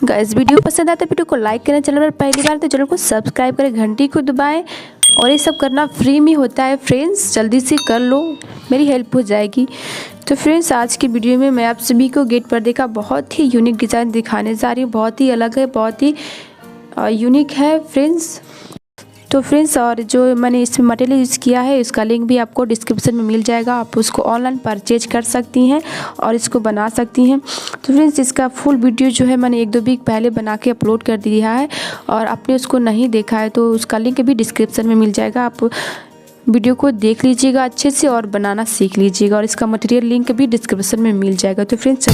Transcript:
Guys video पसंद आता है वीडियो को लाइक करें, चैनल पर पहली बार तो चैनल को सब्सक्राइब करें, घंटी को दबाएं और ये सब करना फ्री में होता है फ्रेंड्स, जल्दी से कर लो, मेरी हेल्प हो जाएगी। तो फ्रेंड्स आज की वीडियो में मैं आप सभी को गेट पर्दे का बहुत ही यूनिक डिज़ाइन दिखाने जा रही हूँ। बहुत ही अलग है, बहुत ही यूनिक है फ्रेंड्स। तो फ्रेंड्स और जो मैंने इसमें मटेरियल यूज़ किया है इसका लिंक भी आपको डिस्क्रिप्शन में मिल जाएगा, आप उसको ऑनलाइन परचेज कर सकती हैं और इसको बना सकती हैं। तो फ्रेंड्स इसका फुल वीडियो जो है मैंने 1-2 वीक पहले बना के अपलोड कर दिया है और आपने उसको नहीं देखा है तो उसका लिंक भी डिस्क्रिप्शन में मिल जाएगा, आप वीडियो को देख लीजिएगा अच्छे से और बनाना सीख लीजिएगा और इसका मटेरियल लिंक भी डिस्क्रिप्शन में मिल जाएगा। तो फ्रेंड्स